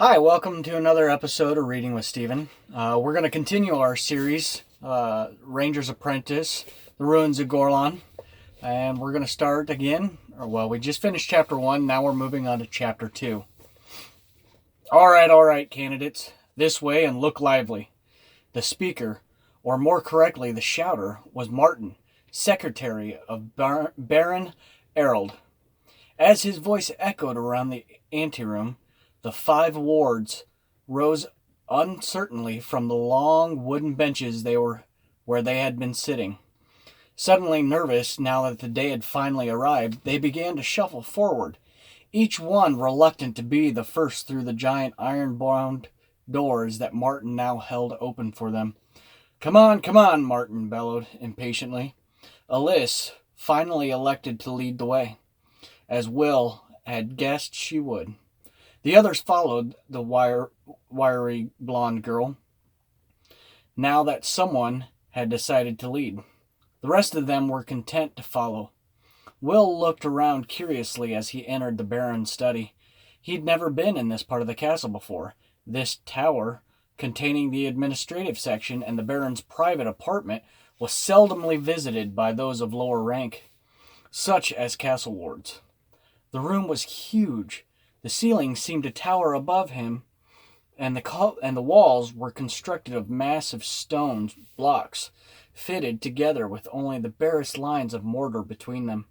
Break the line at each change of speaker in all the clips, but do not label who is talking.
Hi, welcome to another episode of Reading with Stephen. We're going to continue our series, Ranger's Apprentice, The Ruins of Gorlon. And we're going to start again. We just finished Chapter 1, now we're moving on to Chapter 2. All right, candidates. This way and look lively. The speaker, or more correctly, the shouter, was Martin, secretary of Baron Errol. As his voice echoed around the anteroom, the 5 wards rose uncertainly from the long wooden benches where they had been sitting. Suddenly nervous, now that the day had finally arrived, they began to shuffle forward, each one reluctant to be the first through the giant iron-bound doors that Martin now held open for them. Come on, Martin bellowed impatiently. Alice finally elected to lead the way, as Will had guessed she would. The others followed the wiry blonde girl, now that someone had decided to lead. The rest of them were content to follow. Will looked around curiously as he entered the Baron's study. He'd never been in this part of the castle before. This tower, containing the administrative section and the Baron's private apartment, was seldomly visited by those of lower rank, such as castle wards. The room was huge. The ceiling seemed to tower above him, and the walls were constructed of massive stone blocks, fitted together with only the barest lines of mortar between them.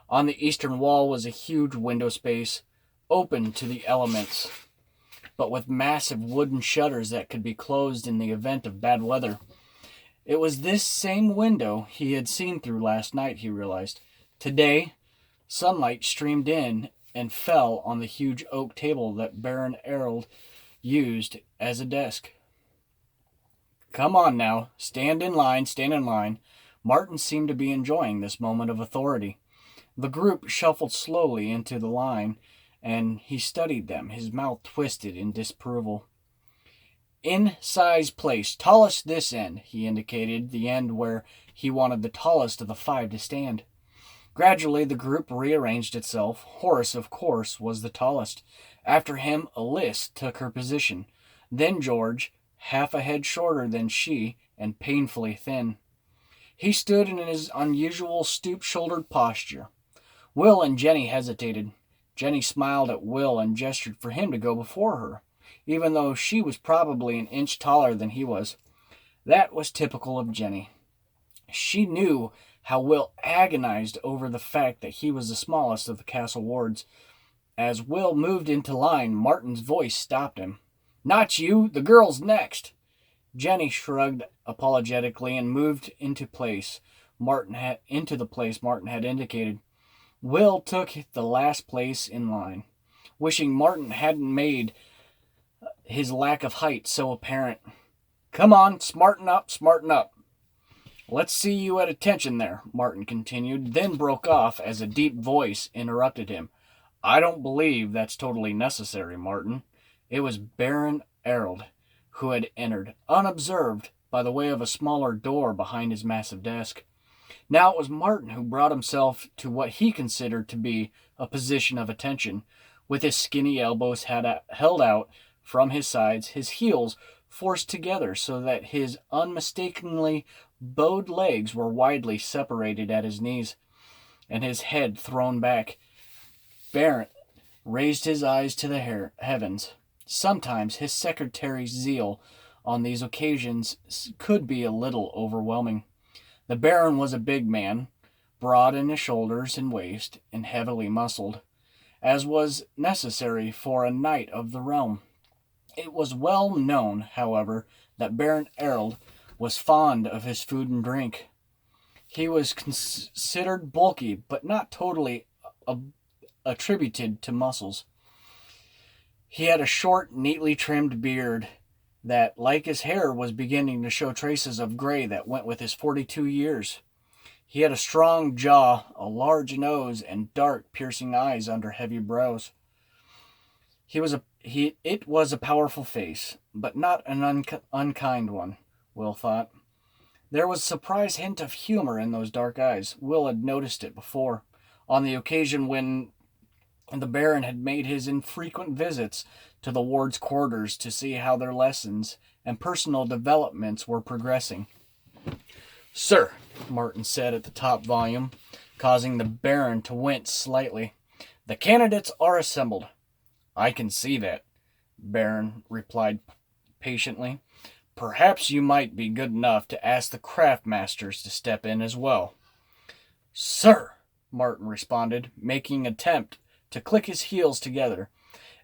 On the eastern wall was a huge window space, open to the elements, but with massive wooden shutters that could be closed in the event of bad weather. It was this same window he had seen through last night, he realized. Today, sunlight streamed in and fell on the huge oak table that Baron Errol used as a desk. Come on now, stand in line. Martin seemed to be enjoying this moment of authority. The group shuffled slowly into the line, and he studied them, his mouth twisted in disapproval. In size place, tallest this end, he indicated the end where he wanted the tallest of the 5 to stand. Gradually, the group rearranged itself. Horace, of course, was the tallest. After him, Alice took her position. Then George, half a head shorter than she, and painfully thin. He stood in his unusual stoop-shouldered posture. Will and Jenny hesitated. Jenny smiled at Will and gestured for him to go before her, even though she was probably an inch taller than he was. That was typical of Jenny. She knew how Will agonized over the fact that he was the smallest of the castle wards. As Will moved into line, Martin's voice stopped him. Not you, the girl's next. Jenny shrugged apologetically and moved into the place Martin had indicated. Will took the last place in line, wishing Martin hadn't made his lack of height so apparent. Come on, smarten up. Let's see you at attention there, Martin continued, then broke off as a deep voice interrupted him. I don't believe that's totally necessary, Martin. It was Baron Errol who had entered, unobserved, by the way of a smaller door behind his massive desk. Now it was Martin who brought himself to what he considered to be a position of attention, with his skinny elbows held out from his sides, his heels forced together so that his unmistakably bowed legs were widely separated at his knees, and his head thrown back. Baron raised his eyes to the heavens. Sometimes his secretary's zeal on these occasions could be a little overwhelming. The Baron was a big man, broad in his shoulders and waist, and heavily muscled, as was necessary for a knight of the realm. It was well known, however, that Baron Errol was fond of his food and drink. He was considered bulky, but not totally attributed to muscles. He had a short, neatly trimmed beard that, like his hair, was beginning to show traces of gray that went with his 42 years. He had a strong jaw, a large nose, and dark, piercing eyes under heavy brows. It was a powerful face, but not an unkind one, Will thought. There was a surprised hint of humor in those dark eyes. Will had noticed it before, on the occasion when The Baron had made his infrequent visits to the ward's quarters to see how their lessons and personal developments were progressing. "Sir," Martin said at the top volume, causing the Baron to wince slightly, "the candidates are assembled." "I can see that," Baron replied patiently. "Perhaps you might be good enough to ask the craft masters to step in as well." "Sir," Martin responded, making an attempt to click his heels together.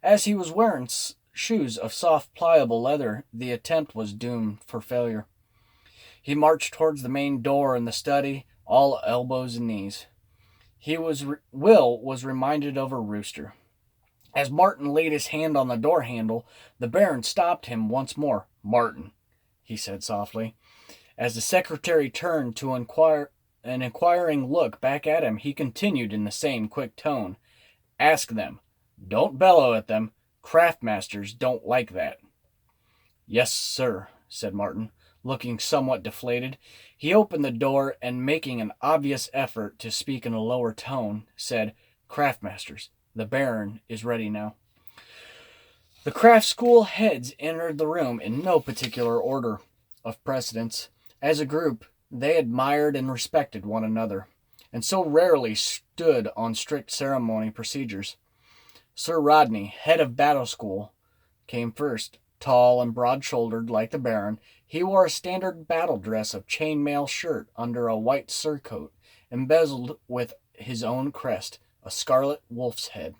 As he was wearing shoes of soft, pliable leather, the attempt was doomed for failure. He marched towards the main door in the study, all elbows and knees. Will was reminded of a rooster. As Martin laid his hand on the door handle, the Baron stopped him once more. "Martin," he said softly. As the secretary turned to an inquiring look back at him, he continued in the same quick tone. "Ask them. Don't bellow at them. Craft masters don't like that." "Yes, sir," said Martin, looking somewhat deflated. He opened the door and, making an obvious effort to speak in a lower tone, said, "Craft masters, the Baron is ready now." The craft school heads entered the room in no particular order of precedence. As a group, they admired and respected one another, and so rarely stood on strict ceremony procedures. Sir Rodney, head of battle school, came first. Tall and broad-shouldered like the Baron, he wore a standard battle dress of chain-mail shirt under a white surcoat, embezzled with his own crest, a scarlet wolf's head.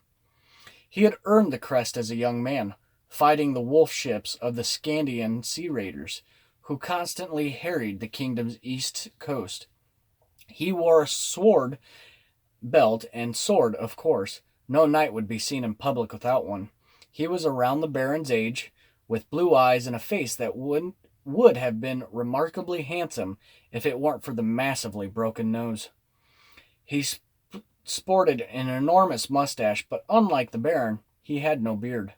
He had earned the crest as a young man, fighting the wolf ships of the Scandian sea raiders, who constantly harried the kingdom's east coast. He wore a sword belt and sword, of course. No knight would be seen in public without one. He was around the Baron's age, with blue eyes and a face that would have been remarkably handsome if it weren't for the massively broken nose. He sported an enormous mustache, but unlike the Baron, he had no beard.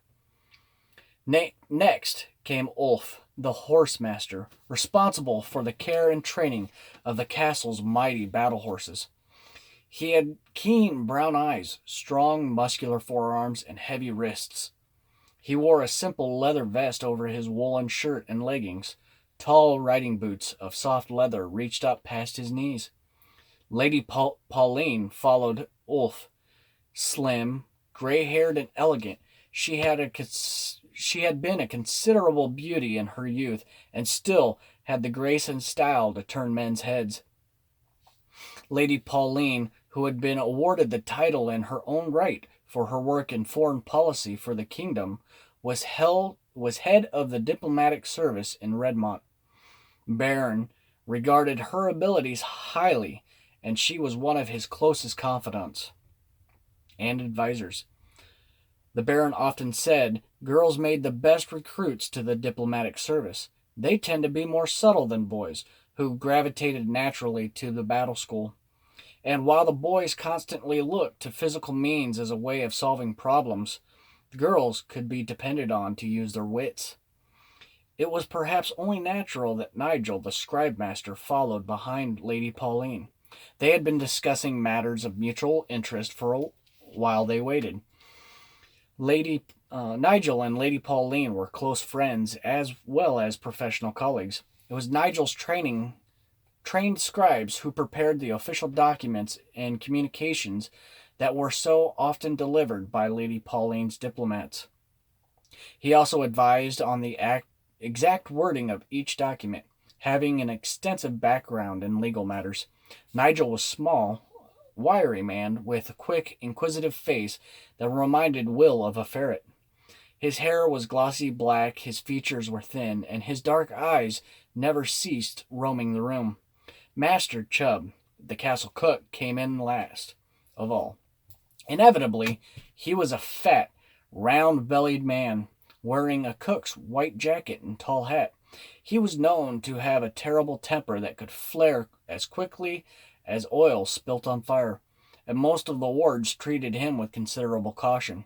Next came Ulf, the horsemaster, responsible for the care and training of the castle's mighty battle horses. He had keen brown eyes, strong muscular forearms, and heavy wrists. He wore a simple leather vest over his woolen shirt and leggings. Tall riding boots of soft leather reached up past his knees. Lady Pauline followed Ulf. Slim, gray-haired, and elegant, she had been a considerable beauty in her youth, and still had the grace and style to turn men's heads. Lady Pauline, who had been awarded the title in her own right for her work in foreign policy for the kingdom, was head of the diplomatic service in Redmont. Baron regarded her abilities highly, and she was one of his closest confidants and advisors. The Baron often said girls made the best recruits to the diplomatic service. They tend to be more subtle than boys, who gravitated naturally to the battle school. And while the boys constantly looked to physical means as a way of solving problems, the girls could be depended on to use their wits. It was perhaps only natural that Nigel, the scribe master, followed behind Lady Pauline. They had been discussing matters of mutual interest for a while they waited. Nigel and Lady Pauline were close friends as well as professional colleagues. It was Nigel's trained scribes who prepared the official documents and communications that were so often delivered by Lady Pauline's diplomats. He also advised on the exact wording of each document, having an extensive background in legal matters. Nigel was small, wiry man with a quick, inquisitive face that reminded Will of a ferret. His hair was glossy black, his features were thin, and his dark eyes never ceased roaming the room. Master Chub, the castle cook, came in last of all. Inevitably, he was a fat, round-bellied man, wearing a cook's white jacket and tall hat. He was known to have a terrible temper that could flare as quickly as oil spilt on fire, and most of the wards treated him with considerable caution.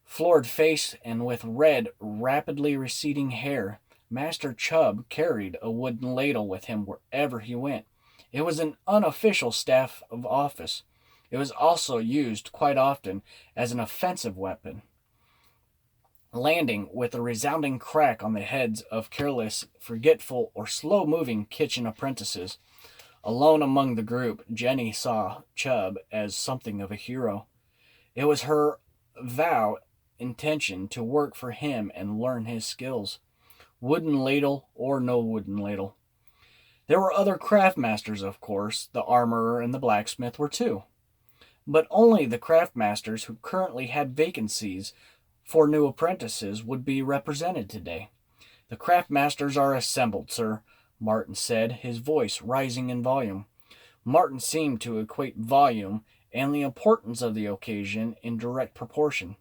Florid face and with red, rapidly receding hair, Master Chub carried a wooden ladle with him wherever he went. It was an unofficial staff of office, It was also used quite often as an offensive weapon, landing with a resounding crack on the heads of careless, forgetful, or slow-moving kitchen apprentices. Alone among the group, Jenny saw Chub as something of a hero. It was her vow intention to work for him and learn his skills, wooden ladle or no wooden ladle. There were other craft masters, of course. The armorer and the blacksmith were too. But only the craft masters who currently had vacancies for new apprentices would be represented today. The craft masters are assembled, sir, Martin said, his voice rising in volume. Martin seemed to equate volume and the importance of the occasion in direct proportion.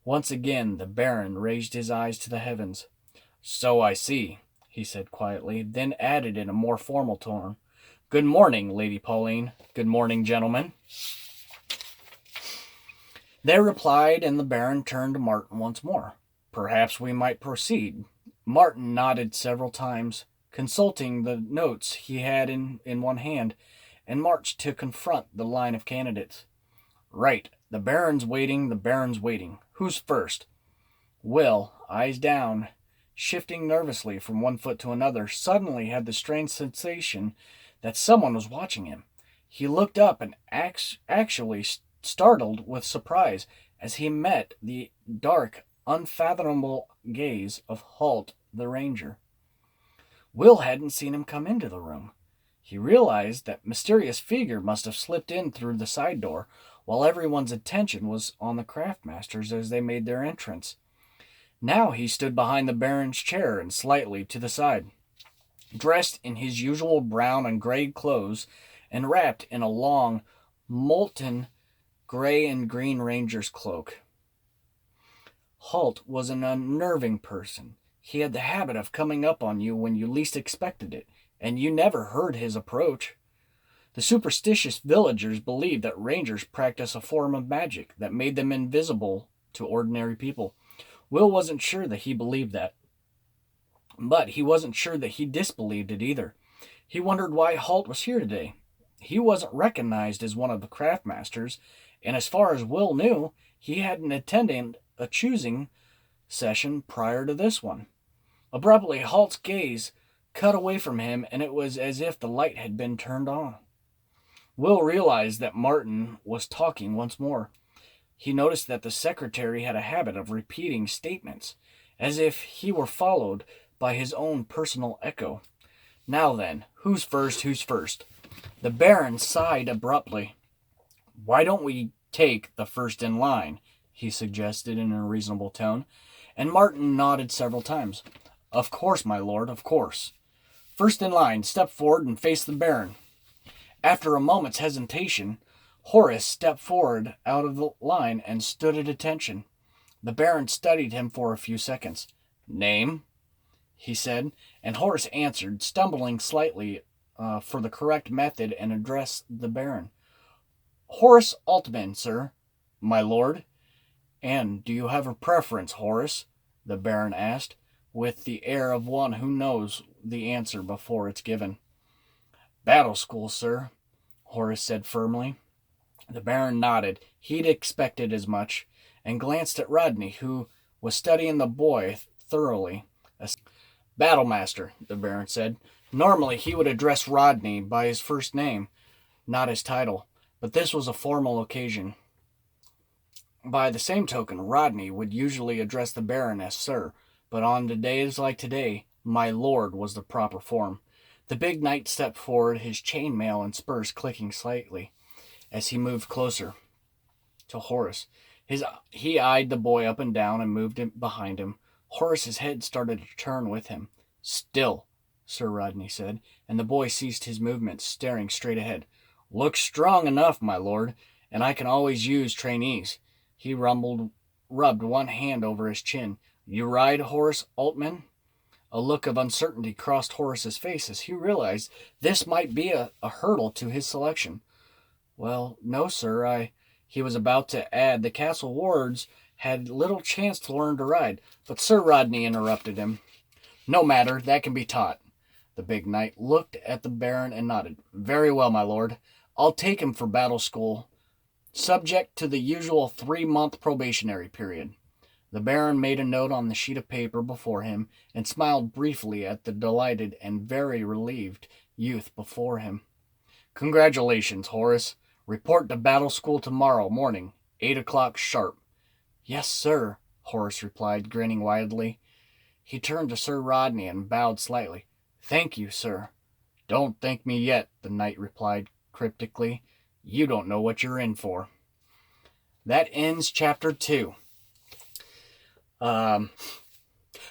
Once again the Baron raised his eyes to the heavens. "So I see," he said quietly, then added in a more formal tone, "Good morning, Lady Pauline. Good morning, gentlemen." They replied, and the Baron turned to Martin once more. "Perhaps we might proceed." Martin nodded several times, consulting the notes he had in one hand, and marched to confront the line of candidates. "Right. The Baron's waiting, the Baron's waiting. Who's first?" Will, eyes down, shifting nervously from one foot to another, suddenly had the strange sensation that someone was watching him. He looked up and actually startled with surprise as he met the dark, unfathomable gaze of Halt the Ranger. Will hadn't seen him come into the room. He realized that mysterious figure must have slipped in through the side door, while everyone's attention was on the craftmasters as they made their entrance. Now he stood behind the Baron's chair and slightly to the side, dressed in his usual brown and gray clothes and wrapped in a long, molten gray and green ranger's cloak. Halt was an unnerving person. He had the habit of coming up on you when you least expected it, and you never heard his approach. The superstitious villagers believed that rangers practiced a form of magic that made them invisible to ordinary people. Will wasn't sure that he believed that, but he wasn't sure that he disbelieved it either. He wondered why Halt was here today. He wasn't recognized as one of the craftmasters, and as far as Will knew, he hadn't attended a choosing session prior to this one. Abruptly, Halt's gaze cut away from him, and it was as if the light had been turned on. Will realized that Martin was talking once more. He noticed that the secretary had a habit of repeating statements, as if he were followed by his own personal echo. "Now then, who's first, who's first?" The Baron sighed abruptly. "Why don't we take the first in line?" he suggested in a reasonable tone, and Martin nodded several times. "Of course, my lord, of course. First in line, step forward and face the Baron." After a moment's hesitation, Horace stepped forward out of the line and stood at attention. The Baron studied him for a few seconds. "Name?" he said, and Horace answered, stumbling slightly for the correct method, and addressed the Baron. "Horace Altman, sir." "My lord." "And do you have a preference, Horace?" the Baron asked, with the air of one who knows the answer before it's given. "Battle school, sir," Horace said firmly. The Baron nodded. He'd expected as much, and glanced at Rodney, who was studying the boy thoroughly. "Battlemaster," the Baron said. Normally he would address Rodney by his first name, not his title, but this was a formal occasion. By the same token, Rodney would usually address the Baron as Sir, but on days like today, my lord was the proper form. The big knight stepped forward, his chainmail and spurs clicking slightly as he moved closer to Horace. He eyed the boy up and down and moved behind him. Horace's head started to turn with him. "Still," Sir Rodney said, and the boy ceased his movements, staring straight ahead. "Looks strong enough, my lord, and I can always use trainees." He rubbed one hand over his chin. "You ride, Horace Altman?" A look of uncertainty crossed Horace's face as he realized this might be a hurdle to his selection. "Well, no, sir, He was about to add the castle wards had little chance to learn to ride, but Sir Rodney interrupted him. "No matter, that can be taught." The big knight looked at the Baron and nodded. "Very well, my lord. I'll take him for battle school. subject to the usual 3-month probationary period. The Baron made a note on the sheet of paper before him and smiled briefly at the delighted and very relieved youth before him. Congratulations, Horace. Report to battle school tomorrow morning, 8 o'clock sharp. Yes, sir, Horace replied, grinning widely. He turned to Sir Rodney and bowed slightly. Thank you, sir. Don't thank me yet, the knight replied cryptically. You don't know what you're in for. That ends chapter 2. I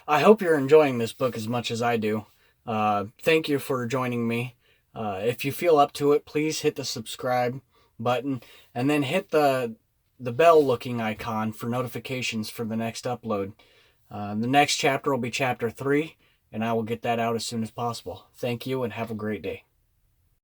hope you're enjoying this book as much as I do. Thank you for joining me. If you feel up to it, please hit the subscribe button and then hit the bell looking icon for notifications for the next upload. The next chapter will be chapter 3, and I will get that out as soon as possible. Thank you and have a great day.